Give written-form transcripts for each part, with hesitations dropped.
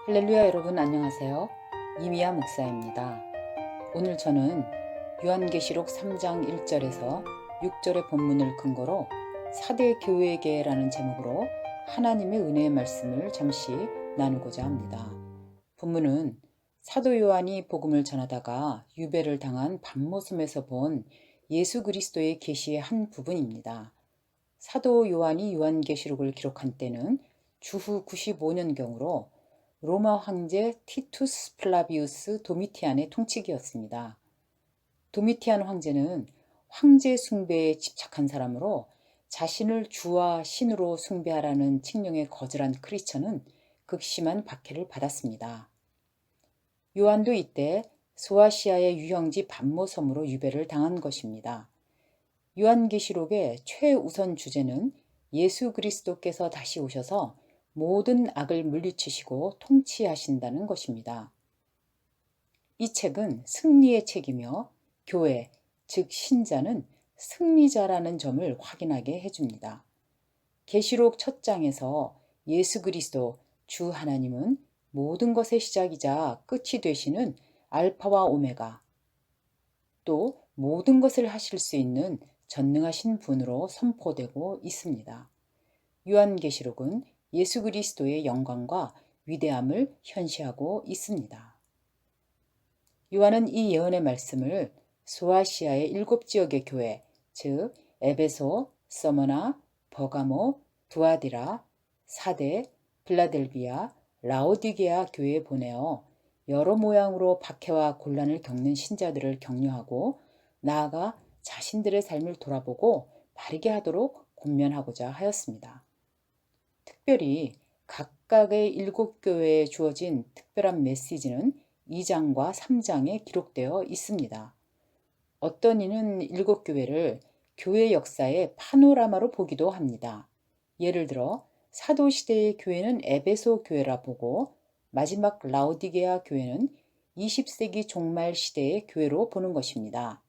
할렐루야 여러분 안녕하세요. 이미야 목사입니다. 오늘 저는 요한계시록 3장 1절에서 6절의 본문을 근거로 사대 교회계라는 제목으로 하나님의 은혜의 말씀을 잠시 나누고자 합니다. 본문은 사도 요한이 복음을 전하다가 유배를 당한 밤모섬에서 본 예수 그리스도의 계시의 한 부분입니다. 사도 요한이 요한계시록을 기록한 때는 주후 95년경으로 로마 황제 티투스 플라비우스 도미티안의 통치기였습니다. 도미티안 황제는 황제 숭배에 집착한 사람으로 자신을 주와 신으로 숭배하라는 칙령에 거절한 크리스천은 극심한 박해를 받았습니다. 요한도 이때 소아시아의 유형지 밤모섬으로 유배를 당한 것입니다. 요한계시록의 최우선 주제는 예수 그리스도께서 다시 오셔서 모든 악을 물리치시고 통치하신다는 것입니다. 이 책은 승리의 책이며 교회, 즉 신자는 승리자라는 점을 확인하게 해줍니다. 계시록 첫 장에서 예수 그리스도 주 하나님은 모든 것의 시작이자 끝이 되시는 알파와 오메가, 또 모든 것을 하실 수 있는 전능하신 분으로 선포되고 있습니다. 요한계시록은 예수 그리스도의 영광과 위대함을 현시하고 있습니다. 요한은 이 예언의 말씀을 소아시아의 7지역의 교회, 즉 에베소, 서머나, 버가모, 두아디라, 사데, 빌라델비아, 라오디게아 교회에 보내어 여러 모양으로 박해와 곤란을 겪는 신자들을 격려하고 나아가 자신들의 삶을 돌아보고 바르게 하도록 권면하고자 하였습니다. 특별히 각각의 7교회에 주어진 특별한 메시지는 2장과 3장에 기록되어 있습니다. 어떤 이는 7교회를 교회 역사의 파노라마로 보기도 합니다. 예를 들어 사도시대의 교회는 에베소 교회라 보고 마지막 라오디게아 교회는 20세기 종말 시대의 교회로 보는 것입니다.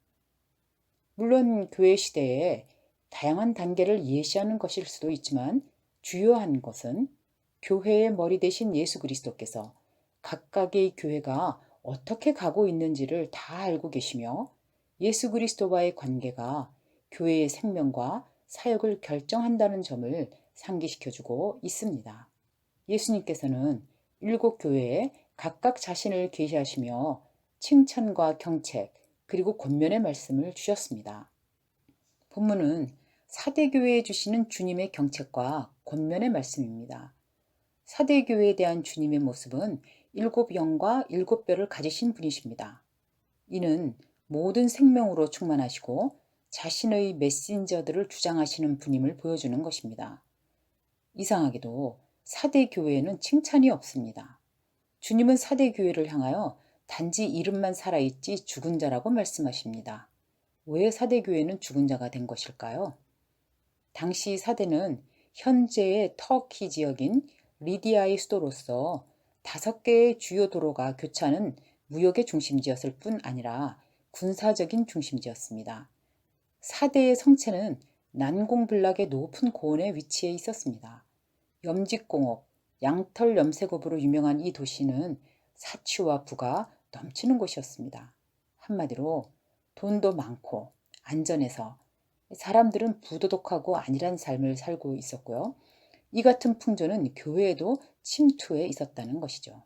물론 교회 시대에 다양한 단계를 예시하는 것일 수도 있지만 주요한 것은 교회의 머리 대신 예수 그리스도께서 각각의 교회가 어떻게 가고 있는지를 다 알고 계시며 예수 그리스도와의 관계가 교회의 생명과 사역을 결정한다는 점을 상기시켜주고 있습니다. 예수님께서는 7교회에 각각 자신을 계시하시며 칭찬과 경책 그리고 권면의 말씀을 주셨습니다. 본문은 사대교회에 주시는 주님의 경책과 권면의 말씀입니다. 사대교회에 대한 주님의 모습은 7영과 7뼈를 가지신 분이십니다. 이는 모든 생명으로 충만하시고 자신의 메신저들을 주장하시는 분임을 보여주는 것입니다. 이상하게도 사대교회에는 칭찬이 없습니다. 주님은 사대교회를 향하여 단지 이름만 살아있지 죽은 자라고 말씀하십니다. 왜 사대교회는 죽은 자가 된 것일까요? 당시 사대는 현재의 터키 지역인 리디아의 수도로서 5개의 주요 도로가 교차하는 무역의 중심지였을 뿐 아니라 군사적인 중심지였습니다. 사대의 성체는 난공불락의 높은 고원에 위치해 있었습니다. 염직공업, 양털 염색업으로 유명한 이 도시는 사치와 부가 넘치는 곳이었습니다. 한마디로 돈도 많고 안전해서 사람들은 부도덕하고 안일한 삶을 살고 있었고요. 이 같은 풍조는 교회에도 침투해 있었다는 것이죠.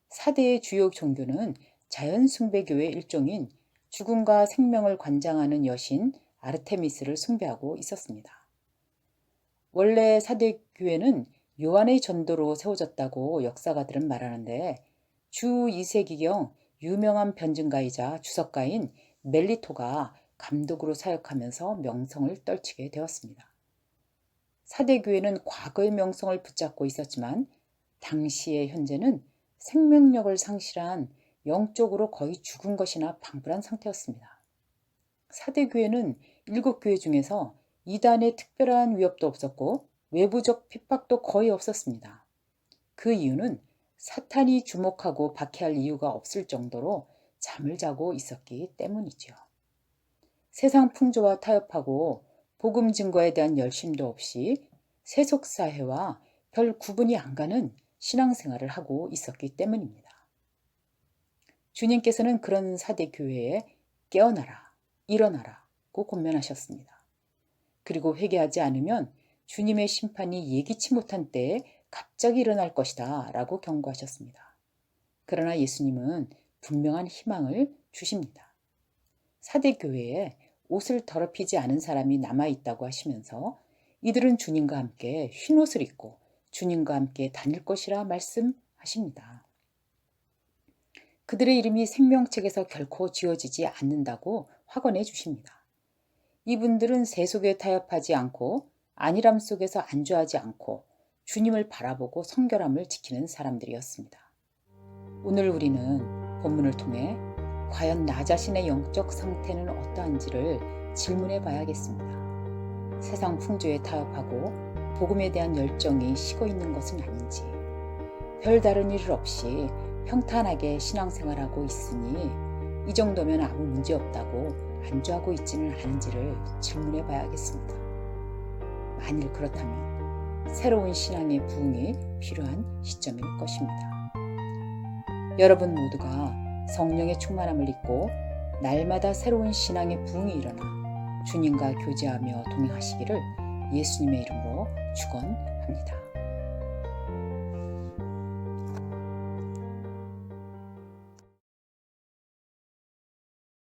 사대의 주요 종교는 자연숭배교의 일종인 죽음과 생명을 관장하는 여신 아르테미스를 숭배하고 있었습니다. 원래 사대교회는 요한의 전도로 세워졌다고 역사가들은 말하는데 주 2세기경 유명한 변증가이자 주석가인 멜리토가 감독으로 사역하면서 명성을 떨치게 되었습니다. 사대교회는 과거의 명성을 붙잡고 있었지만 당시의 현재는 생명력을 상실한 영적으로 거의 죽은 것이나 방불한 상태였습니다. 사대교회는 7교회 중에서 이단의 특별한 위협도 없었고 외부적 핍박도 거의 없었습니다. 그 이유는 사탄이 주목하고 박해할 이유가 없을 정도로 잠을 자고 있었기 때문이죠. 세상 풍조와 타협하고 복음 증거에 대한 열심도 없이 세속사회와 별 구분이 안 가는 신앙생활을 하고 있었기 때문입니다. 주님께서는 그런 사대 교회에 깨어나라, 일어나라고 권면하셨습니다. 그리고 회개하지 않으면 주님의 심판이 예기치 못한 때에 갑자기 일어날 것이다 라고 경고하셨습니다. 그러나 예수님은 분명한 희망을 주십니다. 사대 교회에 옷을 더럽히지 않은 사람이 남아있다고 하시면서 이들은 주님과 함께 흰옷을 입고 주님과 함께 다닐 것이라 말씀하십니다. 그들의 이름이 생명책에서 결코 지워지지 않는다고 확언해 주십니다. 이분들은 세속에 타협하지 않고 안일함 속에서 안주하지 않고 주님을 바라보고 성결함을 지키는 사람들이었습니다. 오늘 우리는 본문을 통해 과연 나 자신의 영적 상태는 어떠한지를 질문해 봐야겠습니다. 세상 풍조에 타협하고 복음에 대한 열정이 식어 있는 것은 아닌지, 별다른 일 없이 평탄하게 신앙생활하고 있으니 이 정도면 아무 문제 없다고 안주하고 있지는 않은지를 질문해 봐야겠습니다. 만일 그렇다면 새로운 신앙의 부흥이 필요한 시점일 것입니다. 여러분 모두가 성령의 충만함을 입고 날마다 새로운 신앙의 부흥이 일어나 주님과 교제하며 동행하시기를 예수님의 이름으로 축원합니다.